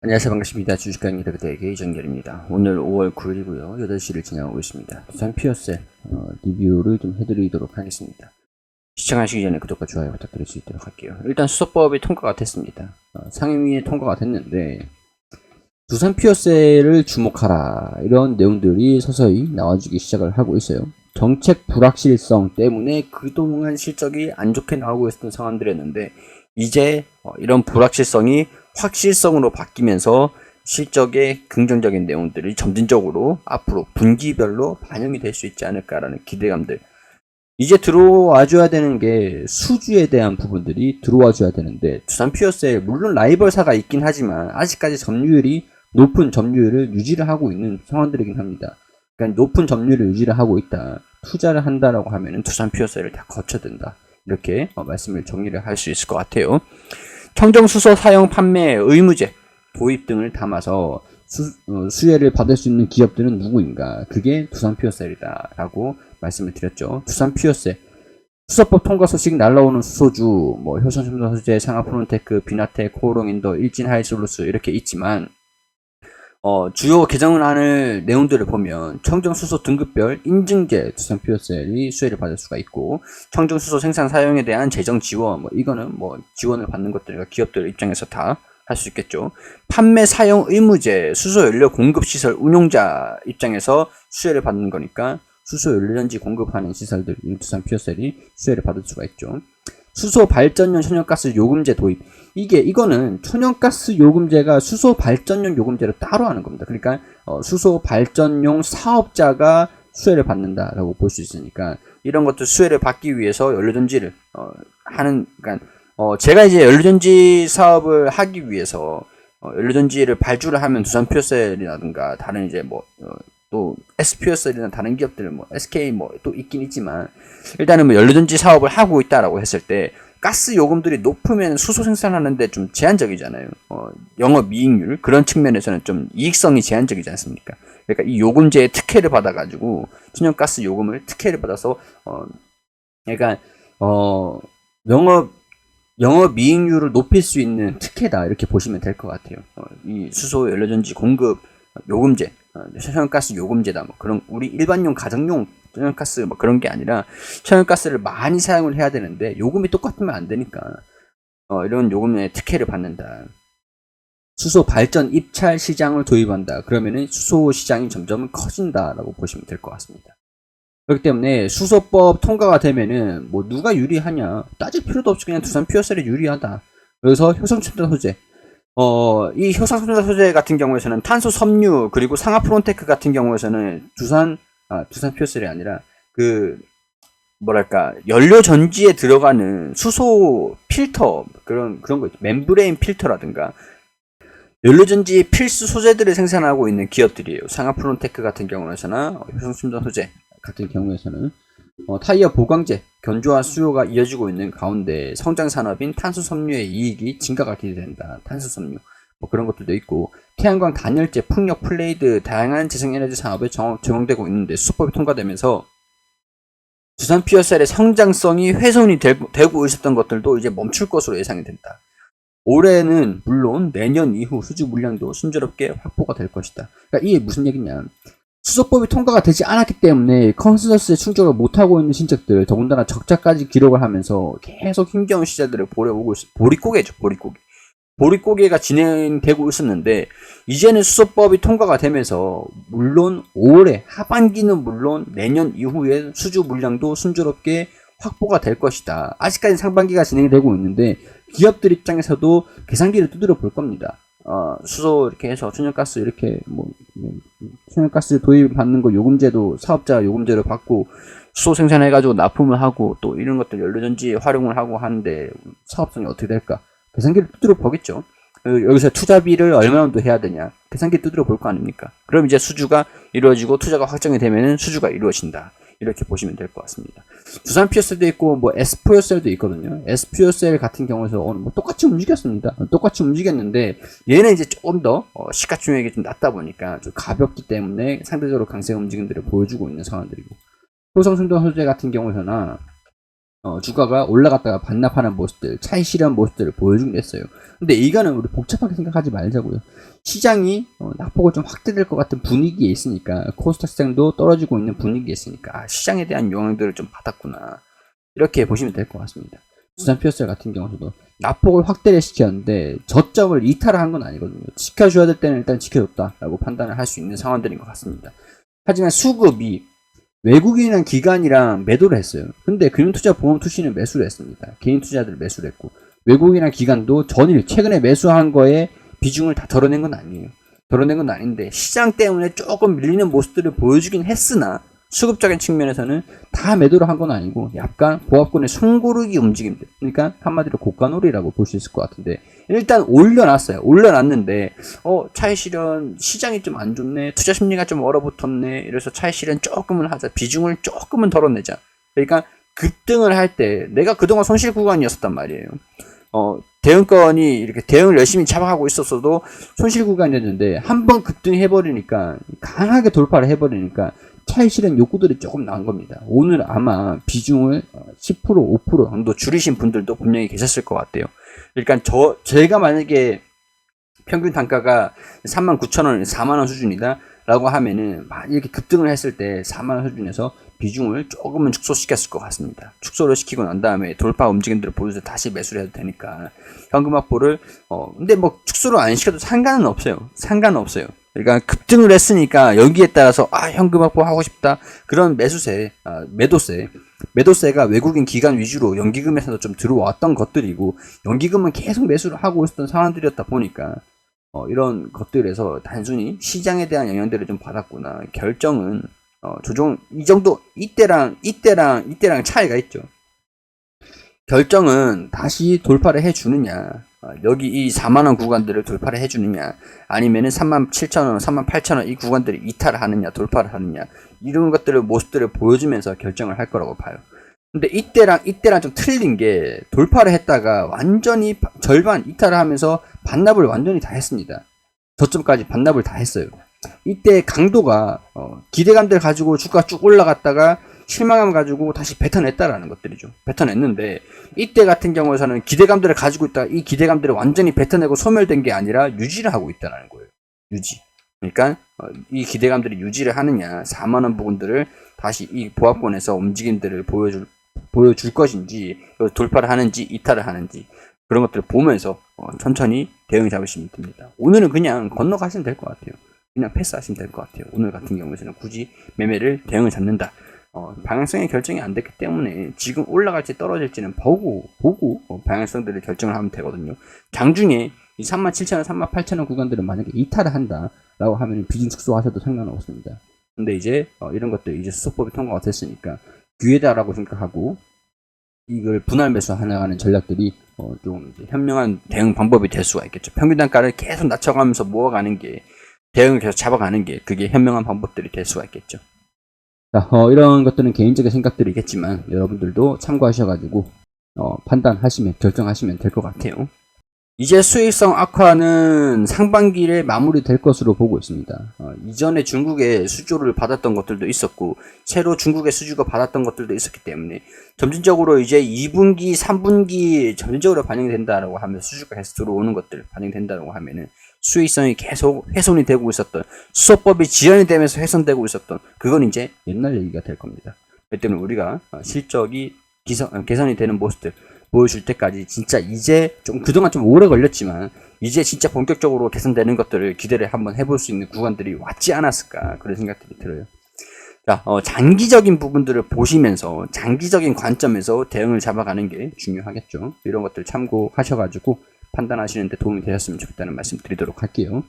안녕하세요. 반갑습니다. 주식강 여러분들에게 이정렬입니다. 오늘 5월 9일이고요. 8시를 지나고 있습니다. 두산 피어셀 리뷰를 좀 해드리도록 하겠습니다. 시청하시기 전에 구독과 좋아요 부탁드릴 수 있도록 할게요. 일단 수소법이 통과가 됐습니다. 상임위에 통과가 됐는데 두산 피어셀을 주목하라 이런 내용들이 서서히 나와주기 시작을 하고 있어요. 정책 불확실성 때문에 그동안 실적이 안 좋게 나오고 있었던 상황들이었는데 이제 이런 불확실성이 확실성으로 바뀌면서 실적의 긍정적인 내용들이 점진적으로 앞으로 분기별로 반영이 될 수 있지 않을까라는 기대감들. 이제 들어와줘야 되는 게 수주에 대한 부분들이 들어와줘야 되는데 두산 피어셀 물론 라이벌사가 있긴 하지만 아직까지 점유율이 높은 점유율을 유지를 하고 있는 상황들이긴 합니다. 그러니까 높은 점유율을 유지를 하고 있다. 투자를 한다라고 하면은 두산 피어셀을 다 거쳐야 된다. 이렇게 말씀을 정리를 할 수 있을 것 같아요. 청정수소 사용 판매 의무제 도입 등을 담아서 수혜를 받을 수 있는 기업들은 누구인가? 그게 두산 피어셀이다 라고 말씀을 드렸죠. 두산 피어셀 수소법 통과 소식 날라오는 수소주 효성첨단 소재, 상하프론테크, 비나텍, 코오롱인더, 일진하이솔루스 이렇게 있지만 주요 개정안을 내용들을 보면 청정수소 등급별 인증제 두산 피어셀이 수혜를 받을 수가 있고 청정수소 생산 사용에 대한 재정 지원 이거는 지원을 받는 것들과 기업들 입장에서 다 할 수 있겠죠. 판매 사용 의무제 수소 연료 공급 시설 운용자 입장에서 수혜를 받는 거니까 수소 연료전지 공급하는 시설들 두산 피어셀이 수혜를 받을 수가 있죠. 수소 발전용 천연가스 요금제 도입. 이거는 천연가스 요금제가 수소 발전용 요금제로 따로 하는 겁니다. 그러니까 수소 발전용 사업자가 수혜를 받는다라고 볼 수 있으니까 이런 것도 수혜를 받기 위해서 연료전지를 하는 그러니까 제가 이제 연료전지 사업을 하기 위해서 연료전지를 발주를 하면 두산 피어셀이라든가 다른 이제 또 SPSL이나 다른 기업들 SK 또 있긴 있지만 일단은 연료전지 사업을 하고 있다라고 했을 때 가스 요금들이 높으면 수소 생산하는데 좀 제한적이잖아요. 영업이익률 그런 측면에서는 좀 이익성이 제한적이지 않습니까? 그러니까 이 요금제의 특혜를 받아가지고 천연가스 요금을 특혜를 받아서 그러니까 영업이익률을 높일 수 있는 특혜다 이렇게 보시면 될 것 같아요. 이 수소 연료전지 공급 요금제, 천연가스 요금제다 그런 우리 일반용 가정용 천연가스 그런 게 아니라 천연가스를 많이 사용을 해야 되는데 요금이 똑같으면 안 되니까 이런 요금에 특혜를 받는다. 수소 발전 입찰 시장을 도입한다. 그러면은 수소 시장이 점점 커진다라고 보시면 될 것 같습니다. 그렇기 때문에 수소법 통과가 되면은 누가 유리하냐 따질 필요도 없이 그냥 두산 피어셀이 유리하다. 그래서 효성첨단 소재 이 효성첨단 소재 같은 경우에서는 탄소 섬유 그리고 상하프론테크 같은 경우에서는 두산 피어셀이 아니라 연료 전지에 들어가는 수소 필터 그런 거 있죠. 멤브레인 필터라든가 연료전지 필수 소재들을 생산하고 있는 기업들이에요. 상하프론테크 같은 경우에서나 효성첨단 소재 같은 경우에서는 타이어 보강제 견조화 수요가 이어지고 있는 가운데 성장 산업인 탄소 섬유의 이익이 증가가 기대된다. 탄소 섬유 그런 것들도 있고 태양광 단열재, 풍력, 플레이드 다양한 재생에너지 산업에 적용되고 있는데 수소법이 통과되면서 두산 피어셀의 성장성이 훼손이 되고 있었던 것들도 이제 멈출 것으로 예상이 된다. 올해는 물론 내년 이후 수주 물량도 순조롭게 확보가 될 것이다. 그러니까 이게 무슨 얘기냐? 수소법이 통과가 되지 않았기 때문에 컨센서스에 충족을 못하고 있는 신적들 더군다나 적자까지 기록을 하면서 계속 힘겨운 시절들을 보려오고 있어. 보릿고개죠. 보릿고개가 진행되고 있었는데 이제는 수소법이 통과가 되면서 물론 올해 하반기는 물론 내년 이후에 수주 물량도 순조롭게 확보가 될 것이다. 아직까지 상반기가 진행되고 있는데 기업들 입장에서도 계산기를 두드려 볼 겁니다. 수소 이렇게 해서 천연가스 이렇게 천연가스 도입받는 거 요금제도 사업자 요금제로 받고 수소 생산해가지고 납품을 하고 또 이런 것들 연료전지 활용을 하고 하는데 사업성이 어떻게 될까? 계산기를 두드려 보겠죠. 여기서 투자비를 얼마 정도 해야 되냐? 계산기 두드려 볼 거 아닙니까? 그럼 이제 수주가 이루어지고 투자가 확정이 되면은 수주가 이루어진다. 이렇게 보시면 될 것 같습니다. 두산 피어셀도 있고 에스피어셀도 있거든요. 에스피어셀 같은 경우에서 오늘 똑같이 움직였습니다. 똑같이 움직였는데 얘는 이제 조금 더 시가총액이 좀 낮다 보니까 좀 가볍기 때문에 상대적으로 강세 움직임들을 보여주고 있는 상황들이고 효성첨단 소재 같은 경우에서나 주가가 올라갔다가 반납하는 모습들, 차익 실현 모습들을 보여주긴 했어요. 근데 이거는 우리 복잡하게 생각하지 말자고요. 시장이 낙폭을 좀 확대될 것 같은 분위기에 있으니까, 코스닥 시장도 떨어지고 있는 분위기에 있으니까 시장에 대한 영향들을 좀 받았구나, 이렇게 보시면 될 것 같습니다. 두산 피어셀 같은 경우도 낙폭을 확대를 시켰는데 저점을 이탈한 건 아니거든요. 지켜줘야 될 때는 일단 지켜줬다라고 판단을 할 수 있는 상황들인 것 같습니다. 하지만 수급이 외국인이랑 기관이랑 매도를 했어요. 근데 금융투자보험 투시는 매수를 했습니다. 개인 투자들 매수를 했고, 외국인이랑 기관도 전일 최근에 매수한 거에 비중을 다 덜어낸 건 아니에요. 덜어낸 건 아닌데 시장 때문에 조금 밀리는 모습들을 보여주긴 했으나 수급적인 측면에서는 다 매도를 한 건 아니고 약간 보합권의 손고르기 움직임들, 그러니까 한마디로 고가놀이라고 볼 수 있을 것 같은데, 일단 올려놨어요. 올려놨는데 차익 실현 시장이 좀 안 좋네, 투자 심리가 좀 얼어붙었네, 이래서 차익 실현 조금은 하자, 비중을 조금은 덜어내자. 그러니까 급등을 할 때 내가 그동안 손실 구간이었단 말이에요. 대응권이 이렇게 대응을 열심히 잡아가고 있었어도 손실 구간이었는데 한번 급등해버리니까, 강하게 돌파를 해버리니까 차익 실현 욕구들이 조금 나온 겁니다. 오늘 아마 비중을 10%, 5% 정도 줄이신 분들도 분명히 계셨을 것 같아요. 그러니까 제가 만약에 평균 단가가 39,000원, 4만원 수준이다 라고 하면은 이렇게 급등을 했을 때 4만원 수준에서 비중을 조금은 축소시켰을 것 같습니다. 축소를 시키고 난 다음에 돌파 움직임들을 보여서 다시 매수를 해도 되니까 현금 확보를 근데 뭐 축소를 안 시켜도 상관은 없어요. 상관은 없어요. 그러니까 급등을 했으니까 여기에 따라서 현금 확보하고 싶다, 그런 매도세가 외국인 기관 위주로 연기금에서도 좀 들어왔던 것들이고, 연기금은 계속 매수를 하고 있었던 상황들이었다 보니까 이런 것들에서 단순히 시장에 대한 영향들을 좀 받았구나. 결정은 조정 이 정도, 이때랑 차이가 있죠. 결정은 다시 돌파를 해주느냐, 여기 이 4만원 구간들을 돌파를 해주느냐, 아니면은 37,000원, 38,000원 이 구간들을 이탈을 하느냐, 돌파를 하느냐, 이런 것들을 모습들을 보여주면서 결정을 할 거라고 봐요. 근데 이때랑 좀 틀린 게, 돌파를 했다가 완전히 절반 이탈을 하면서 반납을 완전히 다 했습니다. 저점까지 반납을 다 했어요. 이때 강도가 기대감들 가지고 주가 쭉 올라갔다가 실망감 가지고 다시 뱉어냈다라는 것들이죠. 뱉어냈는데 이때 같은 경우에서는 기대감들을 가지고 있다가 이 기대감들을 완전히 뱉어내고 소멸된 게 아니라 유지를 하고 있다는 거예요. 유지. 그러니까 이 기대감들이 유지를 하느냐, 4만원 부분들을 다시 이 보합권에서 움직임들을 보여줄 것인지, 돌파를 하는지 이탈을 하는지, 그런 것들을 보면서 천천히 대응 잡으시면 됩니다. 오늘은 그냥 건너가시면 될 것 같아요. 그냥 패스하시면 될 것 같아요. 오늘 같은 경우에는 굳이 매매를 대응을 잡는다, 방향성의 결정이 안 됐기 때문에 지금 올라갈지 떨어질지는 보고 방향성들을 결정을 하면 되거든요. 장중에 이 37,000원, 38,000원 구간들은 만약에 이탈을 한다라고 하면 비중 축소하셔도 상관은 없습니다. 근데 이제 이런 것들 이제 수소법이 통과가 됐으니까 기회다라고 생각하고 이걸 분할 매수해 나가는 전략들이 좀 현명한 대응 방법이 될 수가 있겠죠. 평균 단가를 계속 낮춰가면서 모아가는 게, 대응을 계속 잡아가는 게, 그게 현명한 방법들이 될 수가 있겠죠. 자, 이런 것들은 개인적인 생각들이겠지만 여러분들도 참고하셔가지고 판단하시면, 결정하시면 될 것 같아요. 이제 수익성 악화는 상반기에 마무리될 것으로 보고 있습니다. 이전에 중국의 수주를 받았던 것들도 있었고, 새로 중국의 수주가 받았던 것들도 있었기 때문에 점진적으로 이제 2분기, 3분기 점진적으로 반영이 된다라고 하면, 수주가 계속 들어오는 것들 반영된다라고 하면은 수익성이 계속 훼손이 되고 있었던, 수소법이 지연이 되면서 훼손되고 있었던, 그건 이제 옛날 얘기가 될 겁니다. 그렇기 때문에 우리가 실적이 개선이 되는 모습들 보여줄 때까지 진짜 이제 좀 그동안 좀 오래 걸렸지만 이제 진짜 본격적으로 개선되는 것들을 기대를 한번 해볼 수 있는 구간들이 왔지 않았을까, 그런 생각들이 들어요. 자, 장기적인 부분들을 보시면서 장기적인 관점에서 대응을 잡아가는 게 중요하겠죠. 이런 것들 참고하셔가지고 판단하시는 데 도움이 되셨으면 좋겠다는 말씀 드리도록 할게요.